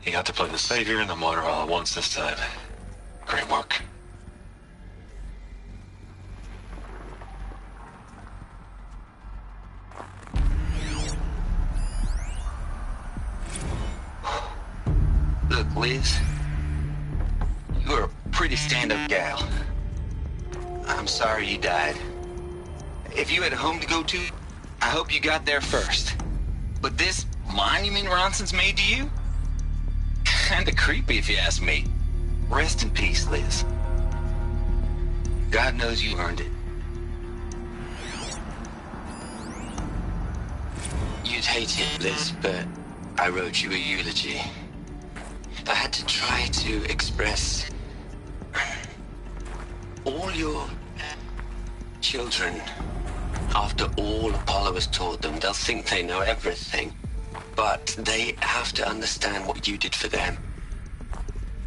You got to play the savior and the martyr all at once this time. Great work. Look, Liz. You're a pretty stand-up gal. I'm sorry you died. If you had a home to go to, I hope you got there first. But this monument Ronson's made to you? Kinda creepy if you ask me. Rest in peace, Liz. God knows you earned it. You'd hate it, Liz, but I wrote you a eulogy. I had to try to express all your children. After all Apollo has taught them, they'll think they know everything. But they have to understand what you did for them.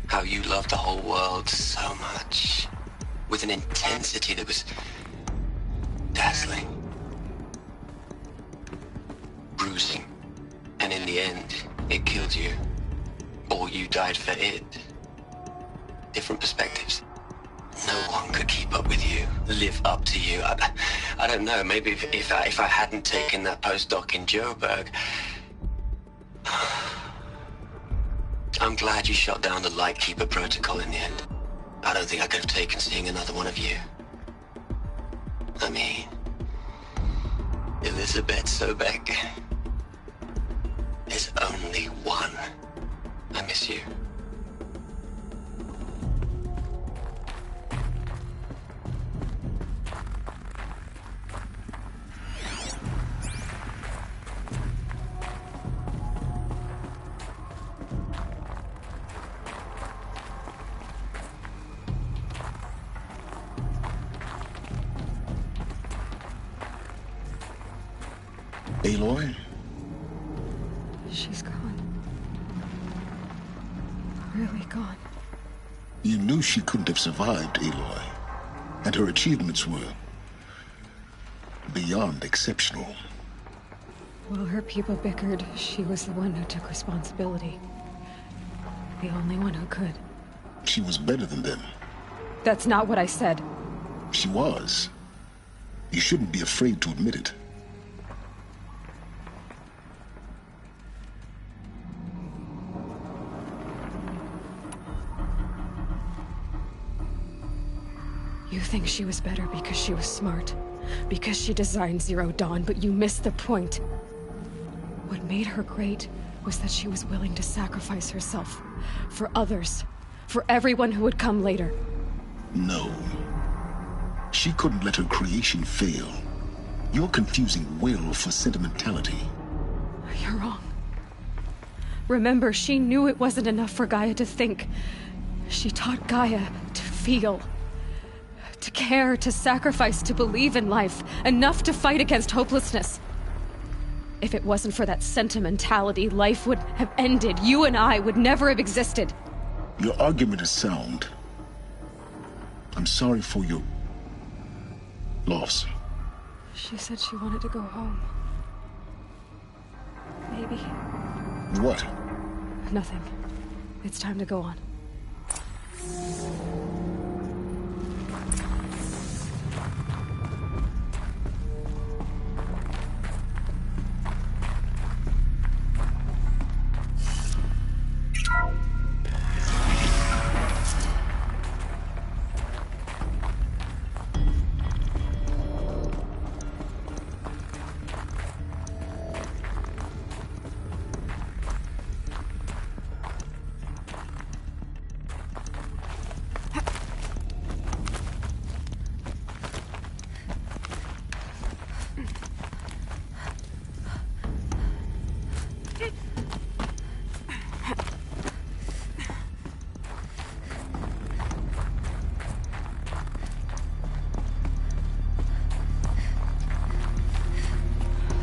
How you loved the whole world so much. With an intensity that was dazzling. Bruising. And in the end, it killed you. Or you died for it. Different perspectives. No one could keep up with you, live up to you. I don't know, maybe if I hadn't taken that postdoc in Joburg. I'm glad you shot down the Lightkeeper protocol in the end. I don't think I could have taken seeing another one of you. I mean, Elizabeth Sobek. There's only one. I miss you. Aloy? She's gone. Really gone. You knew she couldn't have survived, Aloy. And her achievements were beyond exceptional. While her people bickered, she was the one who took responsibility. The only one who could. She was better than them. That's not what I said. She was. You shouldn't be afraid to admit it. You think she was better because she was smart, because she designed Zero Dawn, but you missed the point. What made her great was that she was willing to sacrifice herself for others, for everyone who would come later. No. She couldn't let her creation fail. You're confusing will for sentimentality. You're wrong. Remember, she knew it wasn't enough for Gaia to think. She taught Gaia to feel. To care, to sacrifice, to believe in life, enough to fight against hopelessness. If it wasn't for that sentimentality, life would have ended. You and I would never have existed. Your argument is sound. I'm sorry for your loss. She said she wanted to go home. Maybe. What? Nothing. It's time to go on.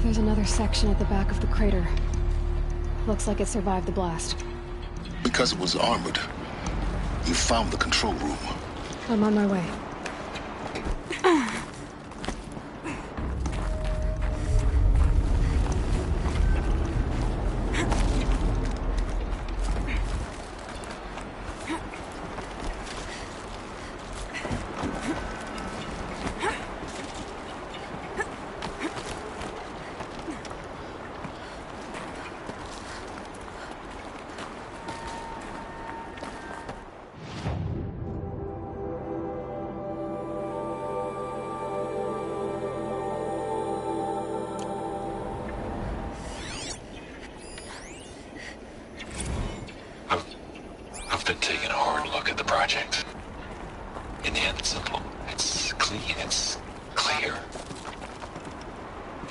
There's another section at the back of the crater. Looks like it survived the blast. Because it was armored. You found the control room. I'm on my way. look at the project. In the end, it's simple. It's clean. It's clear.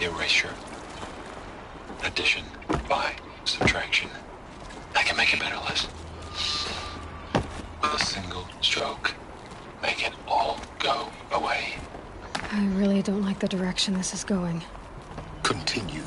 Erasure. Addition. By. Subtraction. I can make a better list. With a single stroke. Make it all go away. I really don't like the direction this is going. Continue.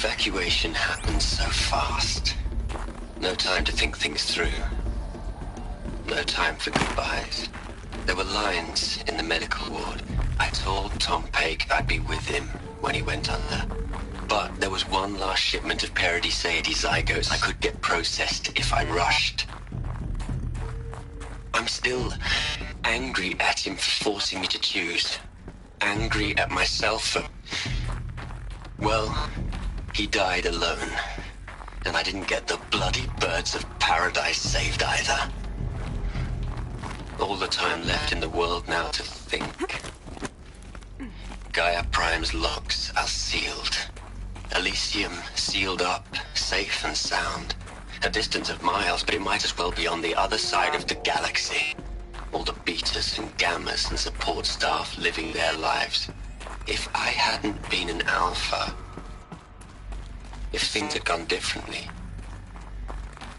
evacuation happened so fast. No time to think things through. No time for goodbyes. There were lines in the medical ward. I told Tom Paik I'd be with him when he went under. But there was one last shipment of Paradiseidae zygotes I could get processed if I rushed. I'm still angry at him for forcing me to choose. Angry at myself for... Well, he died alone. And I didn't get the bloody birds of paradise saved either. All the time left in the world now to think. Gaia Prime's locks are sealed. Elysium sealed up, safe and sound. A distance of miles, but it might as well be on the other side of the galaxy. All the betas and gammas and support staff living their lives. If I hadn't been an alpha, if things had gone differently,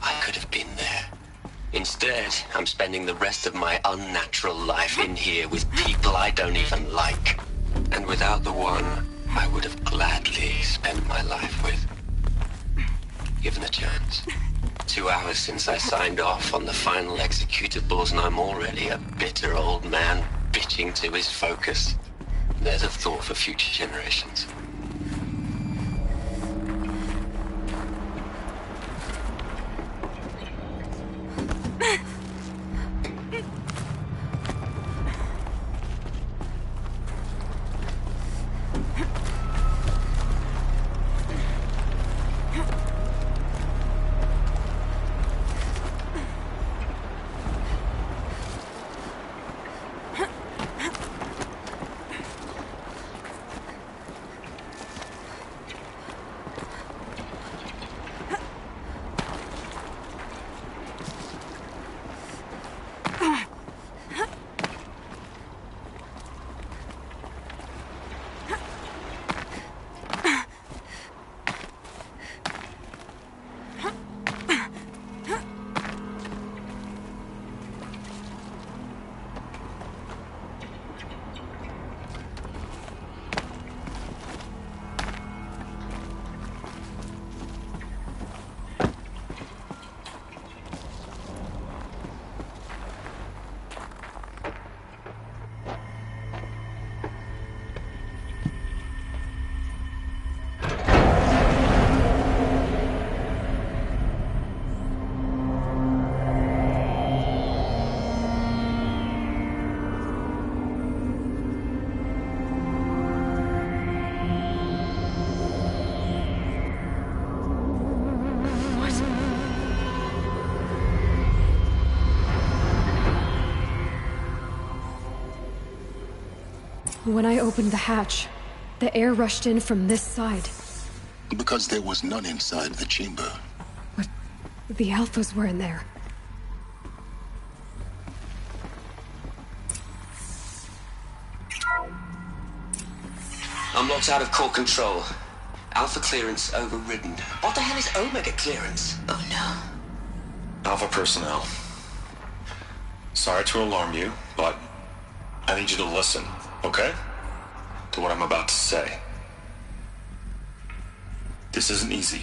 I could have been there. Instead, I'm spending the rest of my unnatural life in here with people I don't even like. And without the one I would have gladly spent my life with. Given a chance. 2 hours since I signed off on the final executables, and I'm already a bitter old man bitching to his focus. There's a thought for future generations. When I opened the hatch, the air rushed in from this side. Because there was none inside the chamber. But the alphas were in there. I'm locked out of core control. Alpha clearance overridden. What the hell is Omega clearance? Oh no. Alpha personnel. Sorry to alarm you, but I need you to listen, okay? To what I'm about to say. This isn't easy.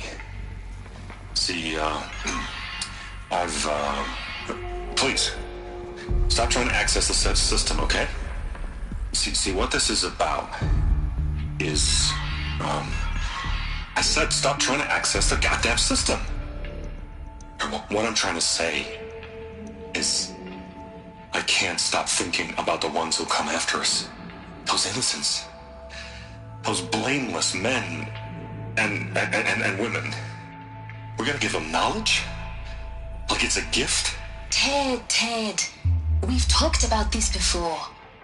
See, please, stop trying to access the said system, okay? See, what this is about is, I said stop trying to access the goddamn system. What I'm trying to say is, I can't stop thinking about the ones who come after us. Those innocents. Those blameless men and women. We're gonna give them knowledge? Like it's a gift? Ted. We've talked about this before.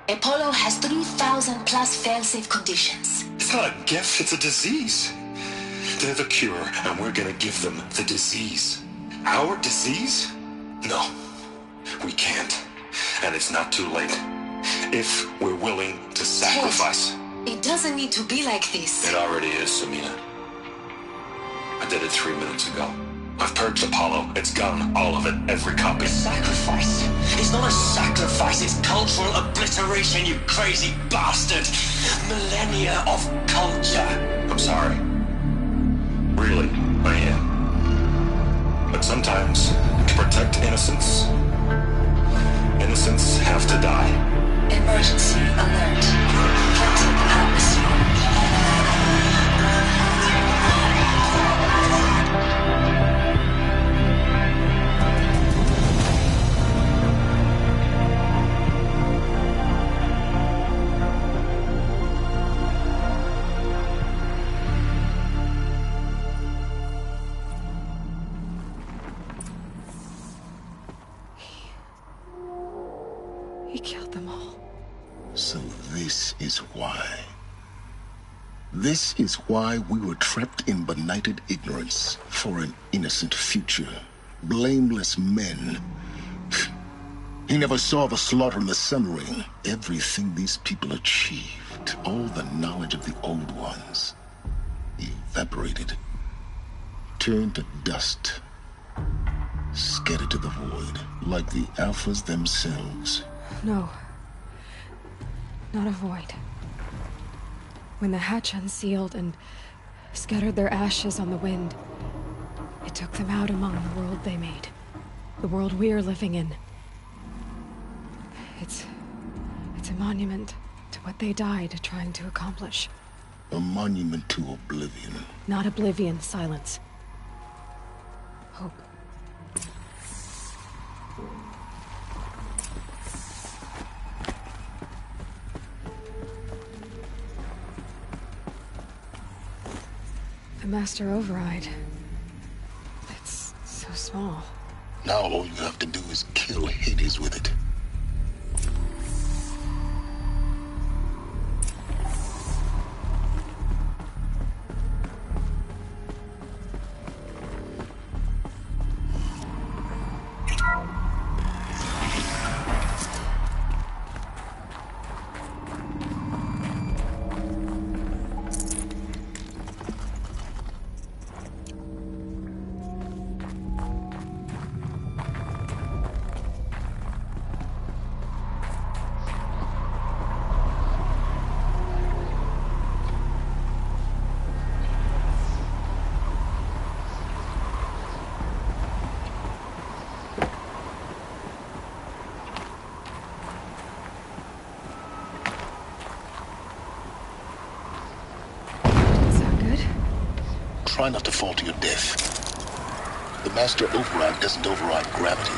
Apollo has 3,000 plus fail-safe conditions. It's not a gift, it's a disease. They're the cure, and we're gonna give them the disease. Our disease? No, we can't. And it's not too late. If we're willing to sacrifice. Ted, it doesn't need to be like this. It already is, Samina. I did it 3 minutes ago. I've purged Apollo. It's gone. All of it. Every copy. A sacrifice? It's not a sacrifice. It's cultural obliteration, you crazy bastard. Millennia of culture. I'm sorry. sometimes, to protect innocents, innocents have to die. Emergency alert. Captain atmosphere. He killed them all. So this is why. This is why we were trapped in benighted ignorance for an innocent future. Blameless men. He never saw the slaughter in the Sun Ring. Everything these people achieved, all the knowledge of the old ones, evaporated, turned to dust, scattered to the void, like the Alphas themselves. No. Not a void. When the hatch unsealed and scattered their ashes on the wind, it took them out among the world they made. The world we're living in. It's a monument to what they died trying to accomplish. A monument to oblivion. Not oblivion, silence. Hope. The Master Override. It's so small. Now all you have to do is kill Hades with it. Try not to fall to your death. The Master Override doesn't override gravity.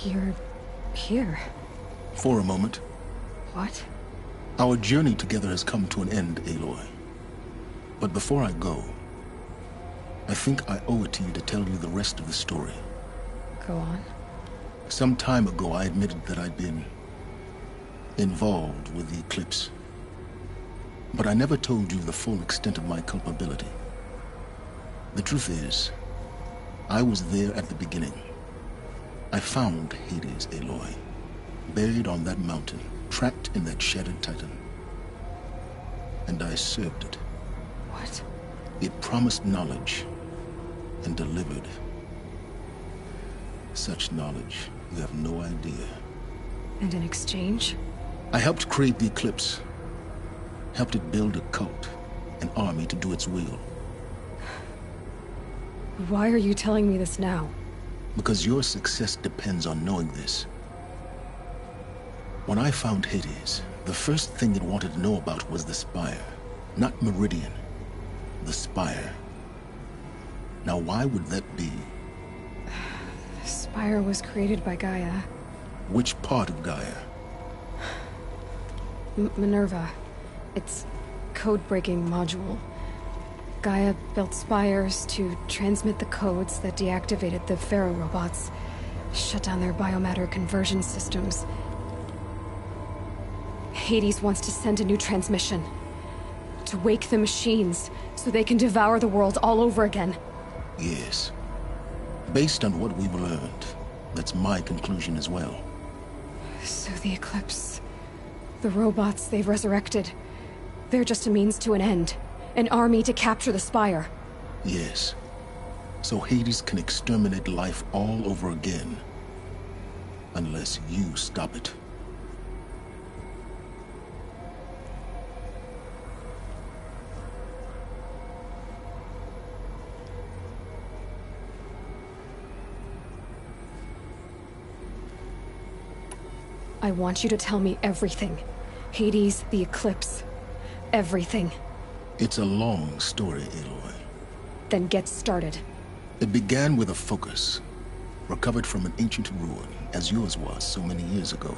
You're here. For a moment. What? Our journey together has come to an end, Aloy. But before I go, I think I owe it to you to tell you the rest of the story. Go on. Some time ago, I admitted that I'd been involved with the eclipse. But I never told you the full extent of my culpability. The truth is, I was there at the beginning. I found Hades, Aloy, buried on that mountain, trapped in that shattered titan. And I served it. What? It promised knowledge and delivered such knowledge you have no idea. And in exchange? I helped create the eclipse, helped it build a cult, an army to do its will. Why are you telling me this now? Because your success depends on knowing this. When I found Hades, the first thing it wanted to know about was the Spire. Not Meridian. The Spire. Now why would that be? The Spire was created by Gaia. Which part of Gaia? Minerva. It's code-breaking module. Gaia built spires to transmit the codes that deactivated the Pharaoh robots, shut down their biomatter conversion systems. Hades wants to send a new transmission. To wake the machines, so they can devour the world all over again. Yes. Based on what we've learned, that's my conclusion as well. So the Eclipse... the robots they've resurrected... they're just a means to an end. An army to capture the Spire. Yes. So Hades can exterminate life all over again. Unless you stop it. I want you to tell me everything. Hades, the Eclipse. Everything. It's a long story, Aloy. Then get started. It began with a focus, recovered from an ancient ruin, as yours was so many years ago.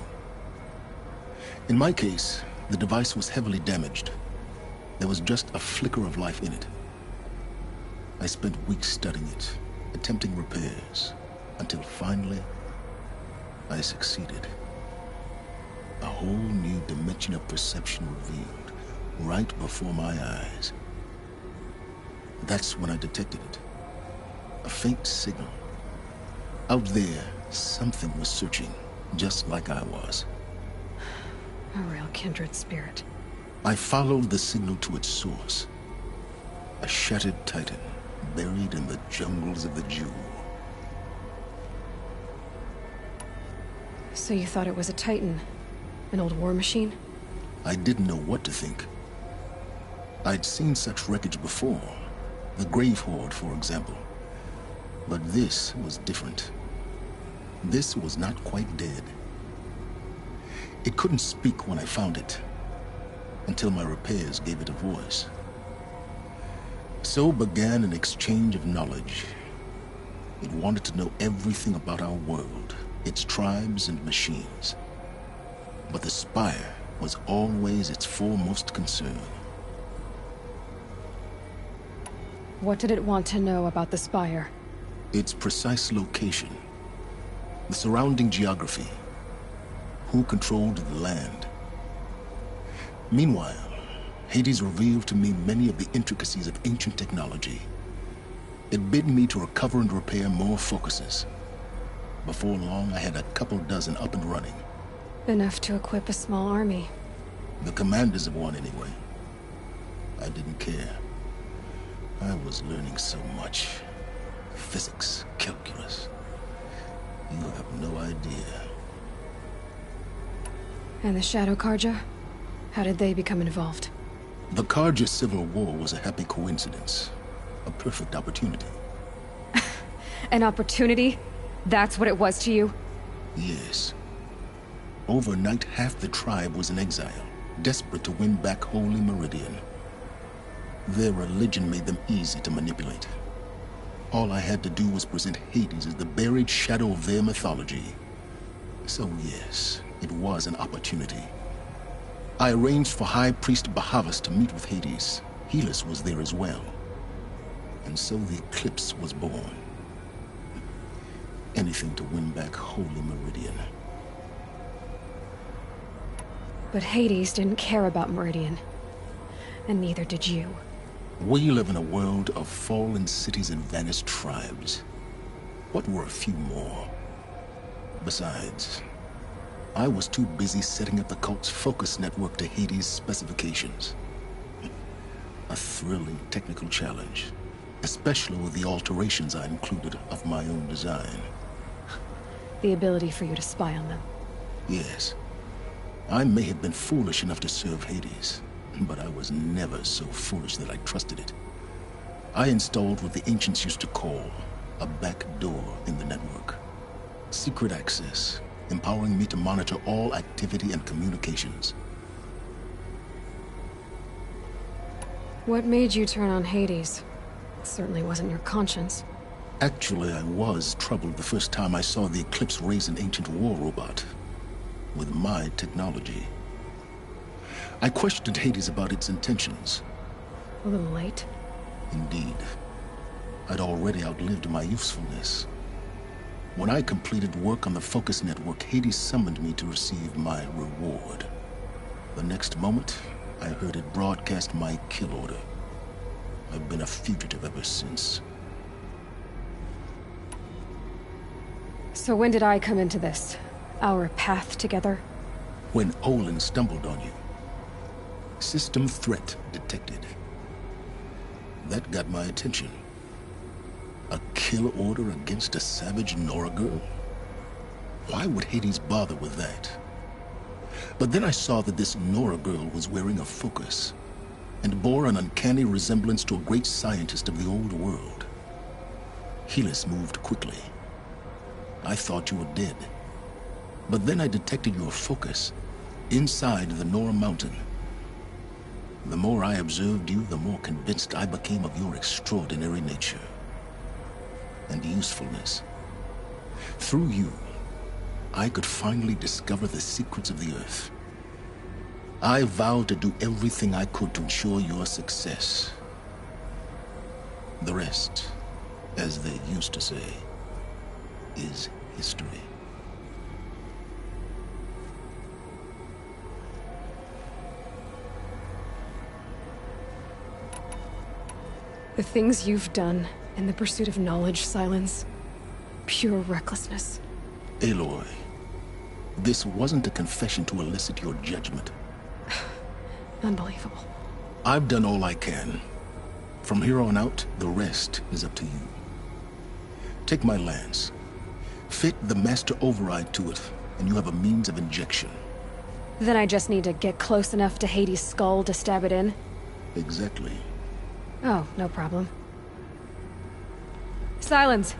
In my case, the device was heavily damaged. There was just a flicker of life in it. I spent weeks studying it, attempting repairs, until finally, I succeeded. A whole new dimension of perception revealed, right before my eyes. That's when I detected it. A faint signal. Out there, something was searching, just like I was. A real kindred spirit. I followed the signal to its source. A shattered titan, buried in the jungles of the Jewel. So you thought it was a titan? An old war machine? I didn't know what to think. I'd seen such wreckage before. The Grave Horde, for example. But this was different. This was not quite dead. It couldn't speak when I found it, until my repairs gave it a voice. So began an exchange of knowledge. It wanted to know everything about our world, its tribes and machines. But the Spire was always its foremost concern. What did it want to know about the Spire? Its precise location, the surrounding geography, who controlled the land. Meanwhile, Hades revealed to me many of the intricacies of ancient technology. It bid me to recover and repair more focuses. Before long, I had a couple dozen up and running. Enough to equip a small army. The commanders of one, anyway. I didn't care. I was learning so much. Physics, calculus. You have no idea. And the Shadow Karja? How did they become involved? The Karja Civil War was a happy coincidence. A perfect opportunity. An opportunity? That's what it was to you? Yes. Overnight, half the tribe was in exile, desperate to win back Holy Meridian. Their religion made them easy to manipulate. All I had to do was present Hades as the buried shadow of their mythology. So yes, it was an opportunity. I arranged for High Priest Bahavas to meet with Hades. Helis was there as well. And so the Eclipse was born. Anything to win back Holy Meridian. But Hades didn't care about Meridian. And neither did you. We live in a world of fallen cities and vanished tribes. What were a few more? Besides, I was too busy setting up the cult's focus network to Hades' specifications. A thrilling technical challenge, especially with the alterations I included of my own design. The ability for you to spy on them. Yes. I may have been foolish enough to serve Hades, but I was never so foolish that I trusted it. I installed what the ancients used to call a back door in the network. Secret access, empowering me to monitor all activity and communications. What made you turn on Hades? It certainly wasn't your conscience. Actually, I was troubled the first time I saw the Eclipse raise an ancient war robot. With my technology. I questioned Hades about its intentions. A little late. Indeed. I'd already outlived my usefulness. When I completed work on the Focus Network, Hades summoned me to receive my reward. The next moment, I heard it broadcast my kill order. I've been a fugitive ever since. So when did I come into this? Our path together? When Olin stumbled on you. System threat detected. That got my attention. A kill order against a savage Nora girl? Why would Hades bother with that? But then I saw that this Nora girl was wearing a focus, and bore an uncanny resemblance to a great scientist of the old world. Helis moved quickly. I thought you were dead. But then I detected your focus inside the Nora mountain. The more I observed you, the more convinced I became of your extraordinary nature and usefulness. Through you, I could finally discover the secrets of the Earth. I vowed to do everything I could to ensure your success. The rest, as they used to say, is history. The things you've done in the pursuit of knowledge, Silence. Pure recklessness. Aloy, this wasn't a confession to elicit your judgment. Unbelievable. I've done all I can. From here on out, the rest is up to you. Take my lance. Fit the master override to it, and you have a means of injection. Then I just need to get close enough to Hades' skull to stab it in? Exactly. Oh, no problem. Silence!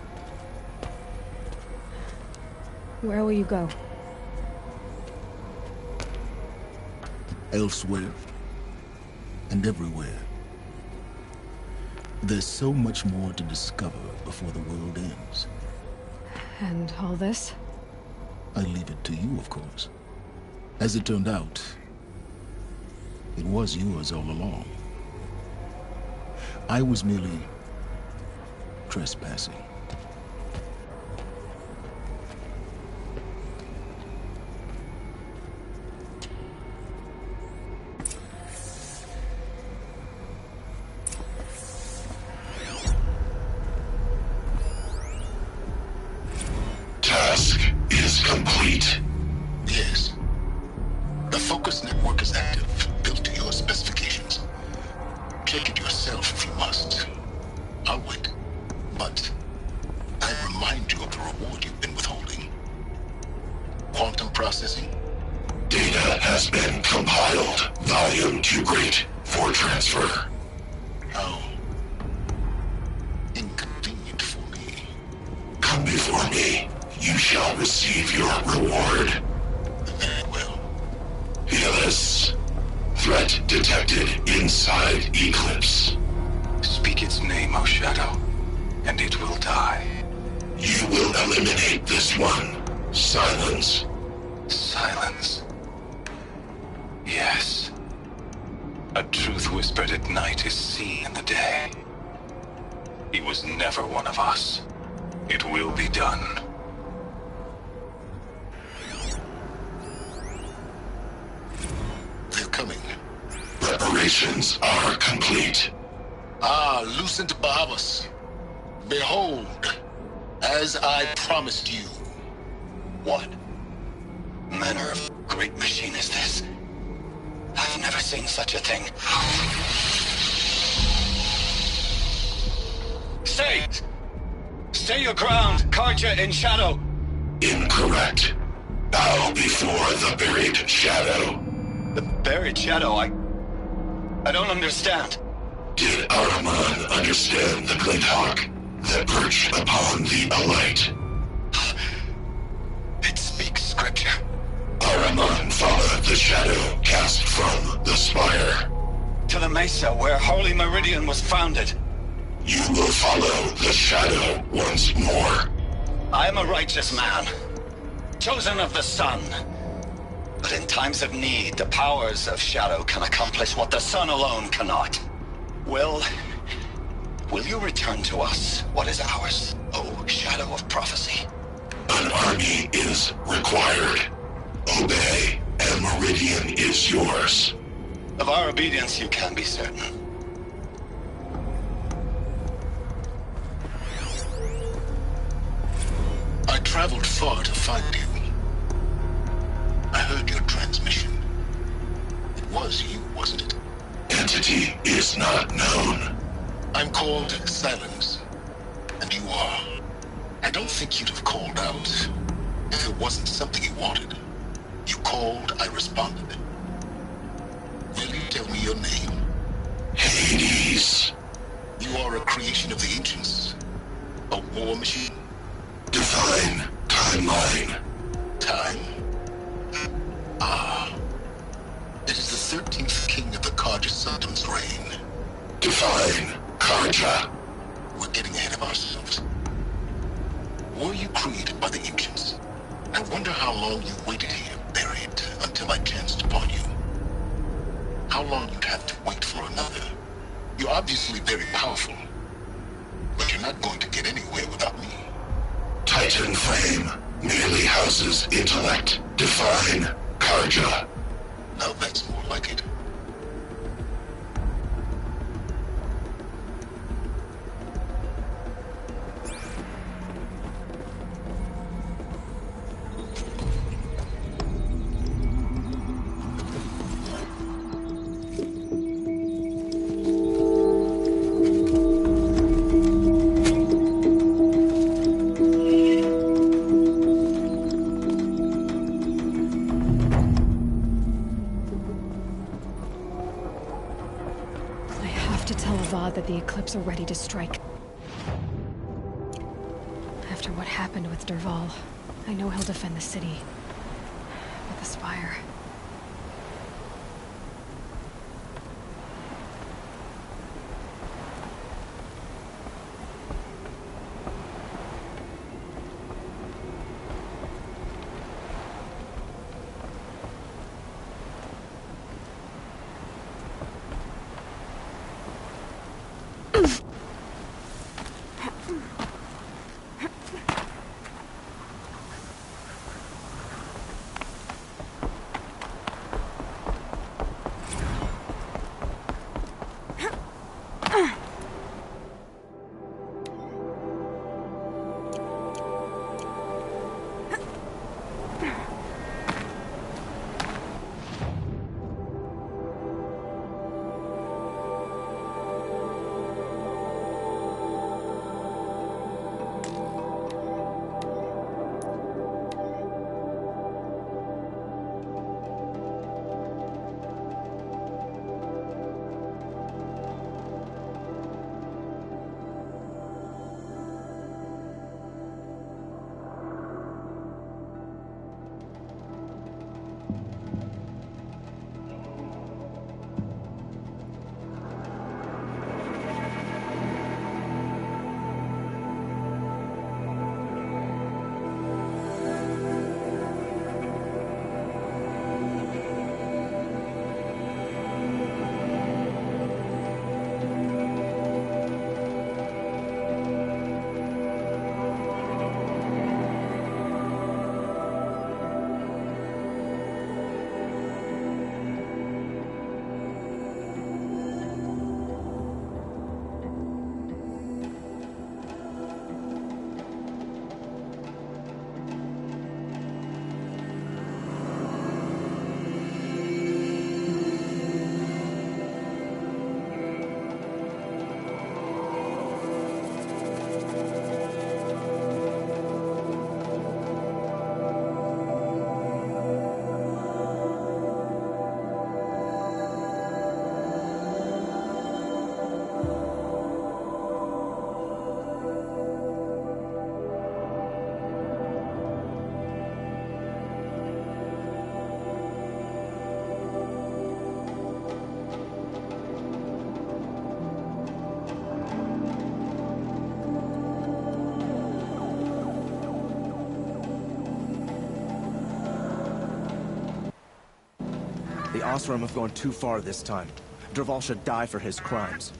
Where will you go? Elsewhere. And everywhere. There's so much more to discover before the world ends. And all this? I leave it to you, of course. As it turned out, it was yours all along. I was merely trespassing. Task is complete. Yes. The Focus Network is active, built to your specifications. Check it yourself if you must. I'll wait. But I remind you of the reward you've been withholding. Quantum processing? Data has been compiled. Volume too great for transfer. How inconvenient for me. Come before me. You shall receive your reward. Very well. Helis. Threat detected inside Eclipse. Speak its name, O Shadow, and it will die. You will eliminate this one. Silence. Silence. Yes. A truth whispered at night is seen in the day. He was never one of us. It will be done. They're coming. Preparations are complete. Ah, Lucent Bahavas. Behold, as I promised you. What? Manner of great machine is this? I've never seen such a thing. Stay! Stay your ground, Karja in Shadow! Incorrect. Bow before the buried shadow. The buried Shadow, I don't understand. Did Araman understand the Glinthawk that perched upon the alight? It speaks scripture. Araman followed the shadow cast from the spire. To the mesa where Holy Meridian was founded. You will follow the shadow once more. I am a righteous man, chosen of the sun. But in times of need, the powers of Shadow can accomplish what the sun alone cannot. Will you return to us what is ours, O Shadow of Prophecy? An army is required. Obey, and Meridian is yours. Of our obedience you can be certain. I traveled far to find you. I heard your transmission. It was you, wasn't it? Entity is not known. I'm called Silence, and you are. I don't think you'd have called out if it wasn't something you wanted. You called, I responded. Will you tell me your name? Hades. You are a creation of the ancients. A war machine. Define timeline. Time? Ah. It is the 13th king of the Karja Sultan's reign. Define Karja. We're getting ahead of ourselves. Were you created by the ancients? I wonder how long you waited here, buried, until I chanced upon you. How long you'd have to wait for another. You're obviously very powerful, but you're not going to get anywhere without me. Titan Flame merely houses intellect. Define Karja. Now that's more like it. That the Eclipse are ready to strike. After what happened with Derval, I know he'll defend the city. But the Spire... The Osram have gone too far this time. Dervahl should die for his crimes.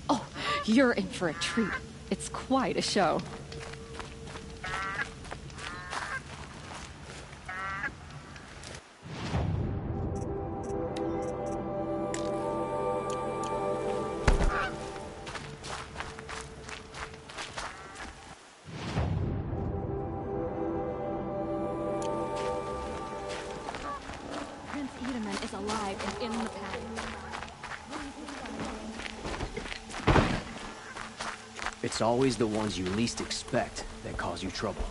Oh, you're in for a treat. It's quite a show. It's always the ones you least expect that cause you trouble.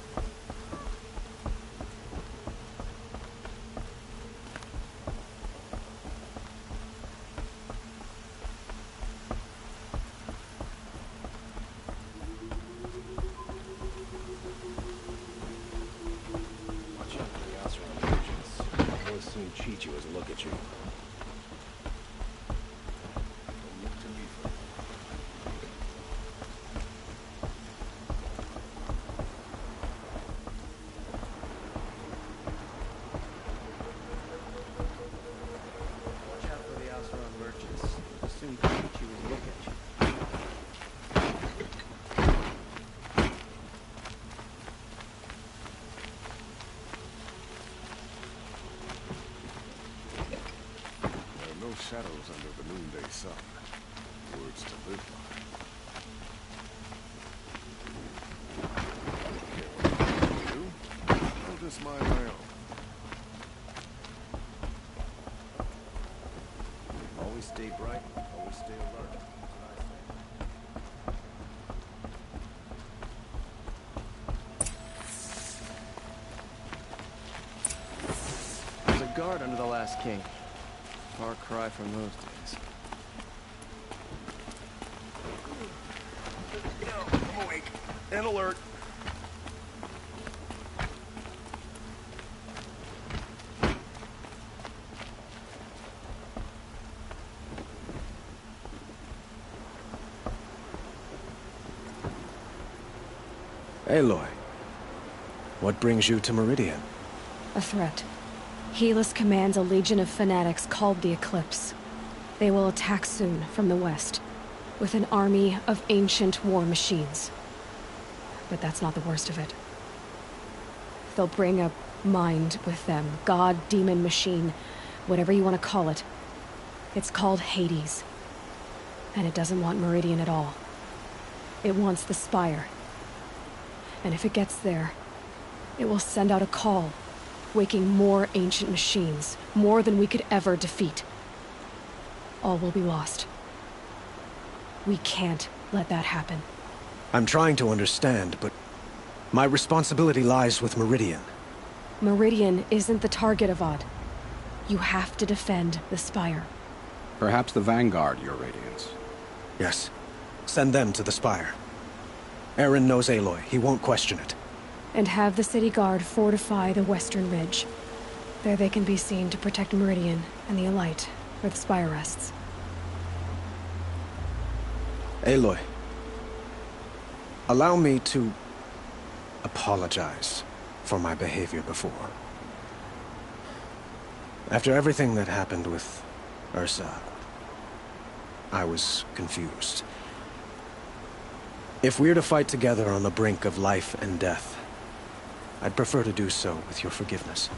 Watch out for the Osram agents. I'll always soon cheat you as a look at you. Don't look to me for shadows under the noonday sun. Words to live by. Don't care what you do. I'll just mind my own. Always stay bright, always stay alert. There's a guard under the last king. Far cry from those days. I'm awake and alert. Aloy, what brings you to Meridian? A threat. Helis commands a legion of fanatics called the Eclipse. They will attack soon from the west, with an army of ancient war machines. But that's not the worst of it. They'll bring a mind with them, god, demon, machine, whatever you want to call it. It's called Hades. And it doesn't want Meridian at all. It wants the Spire. And if it gets there, it will send out a call, waking more ancient machines, more than we could ever defeat. All will be lost. We can't let that happen. I'm trying to understand, but my responsibility lies with Meridian. Meridian isn't the target, Avad. You have to defend the Spire. Perhaps the Vanguard, Your Radiance. Yes. Send them to the Spire. Eren knows Aloy. He won't question it. And have the city guard fortify the western ridge. There they can be seen to protect Meridian and the Elite, where the Spire rests. Aloy, allow me to apologize for my behavior before. After everything that happened with Ursa, I was confused. If we're to fight together on the brink of life and death, I'd prefer to do so with your forgiveness.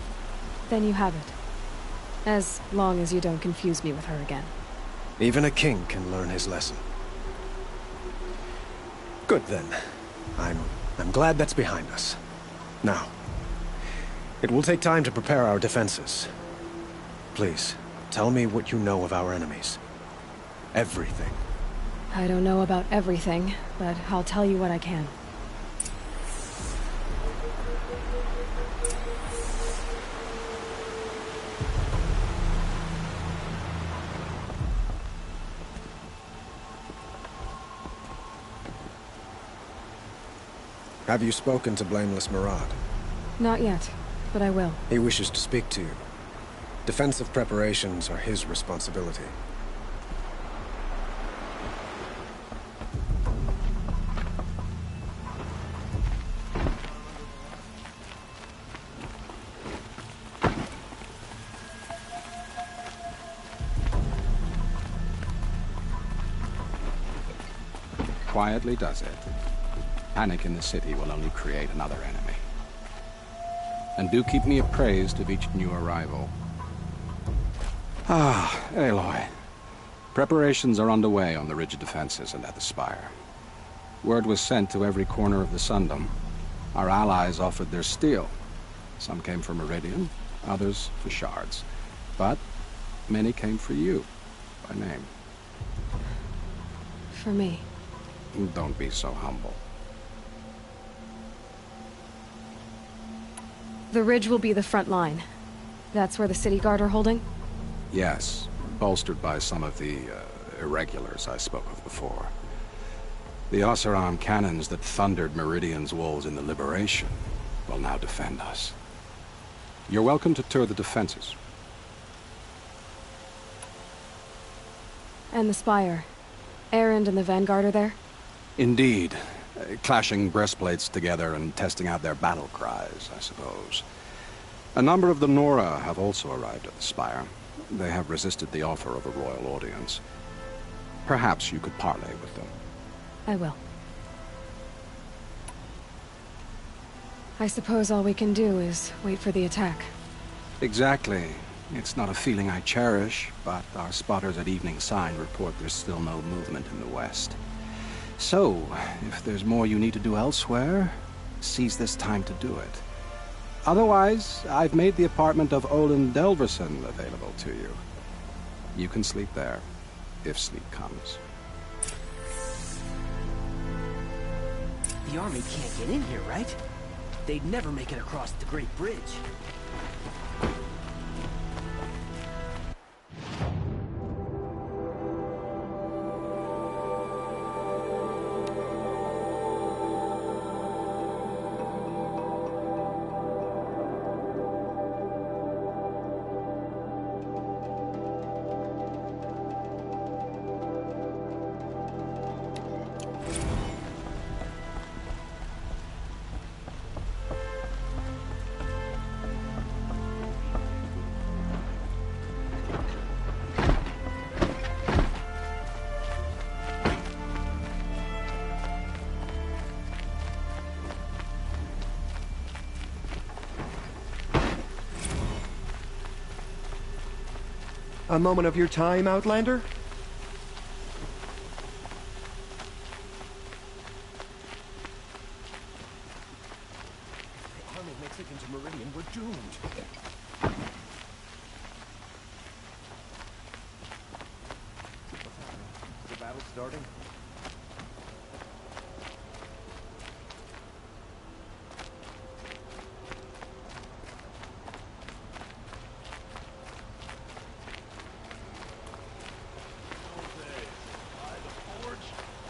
Then you have it. As long as you don't confuse me with her again. Even a king can learn his lesson. Good then. I'm glad that's behind us. Now, it will take time to prepare our defenses. Please, tell me what you know of our enemies. Everything. I don't know about everything, but I'll tell you what I can. Have you spoken to Blameless Murad? Not yet, but I will. He wishes to speak to you. Defensive preparations are his responsibility. quietly does it. Panic in the city will only create another enemy. And do keep me appraised of each new arrival. Ah, Aloy. Preparations are underway on the rigid defenses and at the spire. Word was sent to every corner of the Sundom. Our allies offered their steel. Some came for Meridian, others for shards. But many came for you, by name. For me. Don't be so humble. The ridge will be the front line. That's where the city guard are holding? Yes, bolstered by some of the irregulars I spoke of before. The Oseram cannons that thundered Meridian's walls in the Liberation will now defend us. You're welcome to tour the defenses. And the spire. Erend and the Vanguard are there? Indeed. Clashing breastplates together and testing out their battle cries, I suppose. A number of the Nora have also arrived at the spire. They have resisted the offer of a royal audience. Perhaps you could parley with them. I will. I suppose all we can do is wait for the attack. Exactly. It's not a feeling I cherish, but our spotters at Evening Sign report there's still no movement in the west. So, if there's more you need to do elsewhere, seize this time to do it. Otherwise, I've made the apartment of Olin Delverson available to you. You can sleep there, if sleep comes. The army can't get in here, right? They'd never make it across the Great Bridge. A moment of your time, Outlander? The army makes it into Meridian, we're doomed. The battle starting?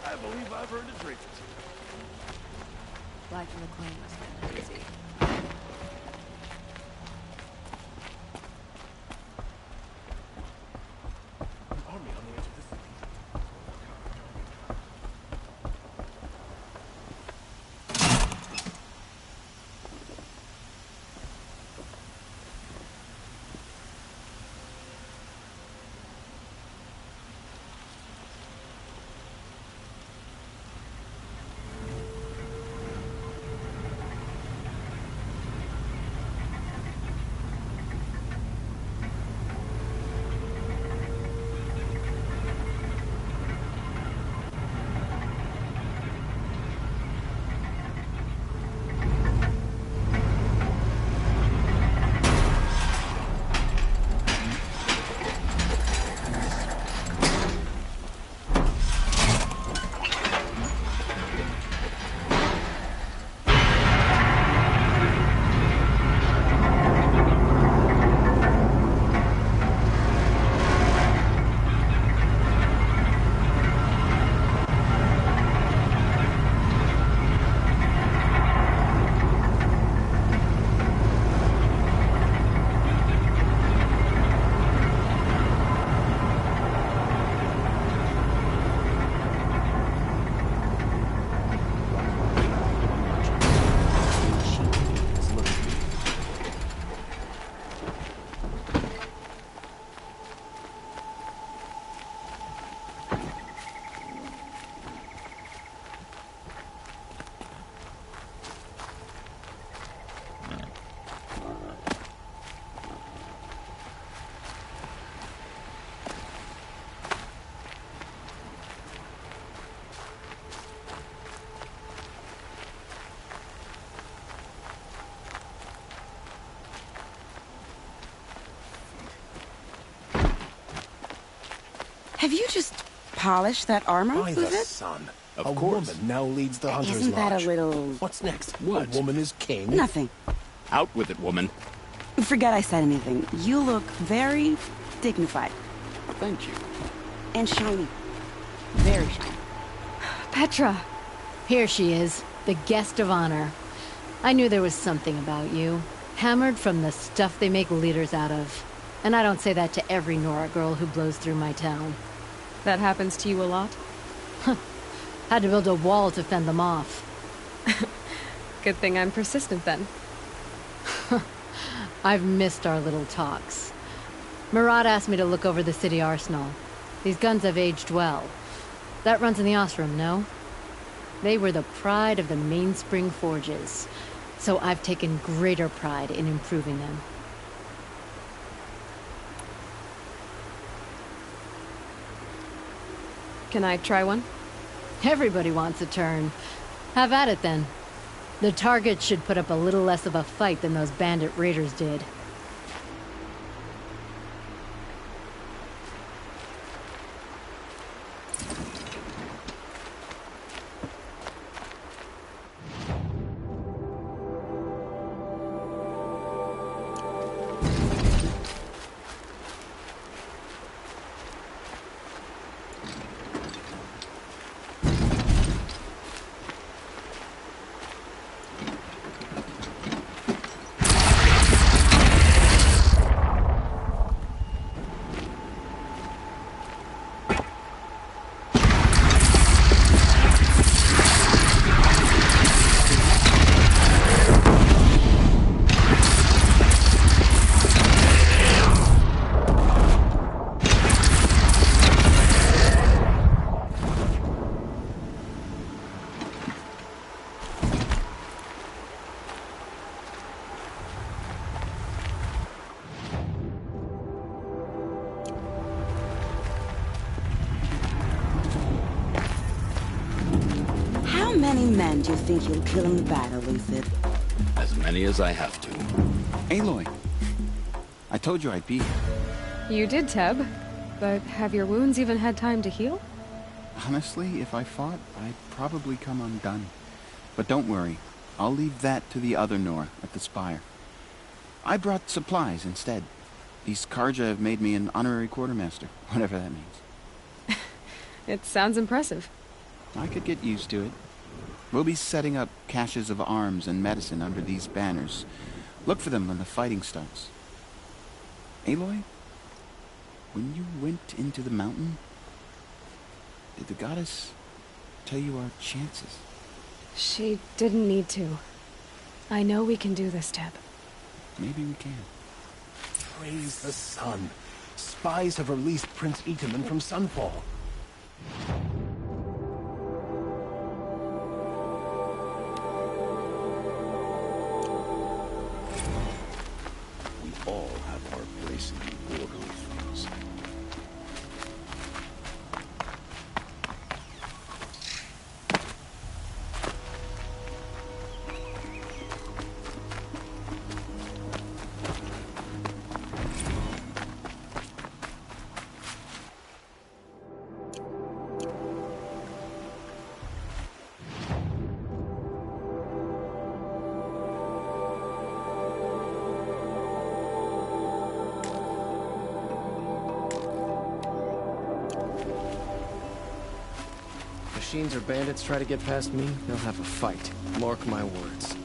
I believe I've earned a drink or two. Life in the claim must have been easy. An army on the edge of the city. Have you just polished that armor? By the Was it? sun. Of A course. woman now leads the Hunter's Isn't that a Lodge. little... What's next? What? A woman is king? Nothing. Out with it, woman. Forget I said anything. You look very dignified. Thank you. And shiny. Very shiny. Petra! Here she is, the guest of honor. I knew there was something about you. Hammered from the stuff they make leaders out of. And I don't say that to every Nora girl who blows through my town. That happens to you a lot? Had to build a wall to fend them off. Good thing I'm persistent then. I've missed our little talks. Murat asked me to look over the city arsenal. These guns have aged well. That runs in the Ostrom, no? They were the pride of the Mainspring Forges, so I've taken greater pride in improving them. Can I try one? Everybody wants a turn. Have at it then. The target should put up a little less of a fight than those bandit raiders did. How many men do you think you'll kill in the battle, Lucid? As many as I have to. Aloy, I told you I'd be here. You did, Teb. But have your wounds even had time to heal? Honestly, if I fought, I'd probably come undone. But don't worry, I'll leave that to the other Nora at the Spire. I brought supplies instead. These Karja have made me an honorary quartermaster, whatever that means. It sounds impressive. I could get used to it. We'll be setting up caches of arms and medicine under these banners. Look for them when the fighting starts. Aloy, when you went into the mountain, did the goddess tell you our chances? She didn't need to. I know we can do this, Teb. Maybe we can. Praise the sun. Spies have released Prince Itaman from Sunfall. We all have our place in the order of things. Machines or bandits try to get past me, they'll have a fight. Mark my words.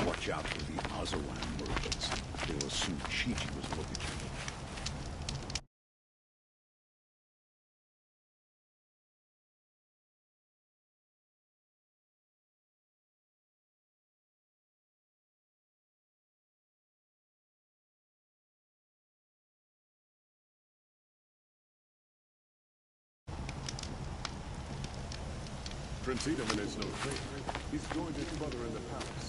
Watch out for the Ozawan merchants. They'll assume Chi-Chi was looking for them. Prince Edelman is no traitor. He's going to smother in the palace.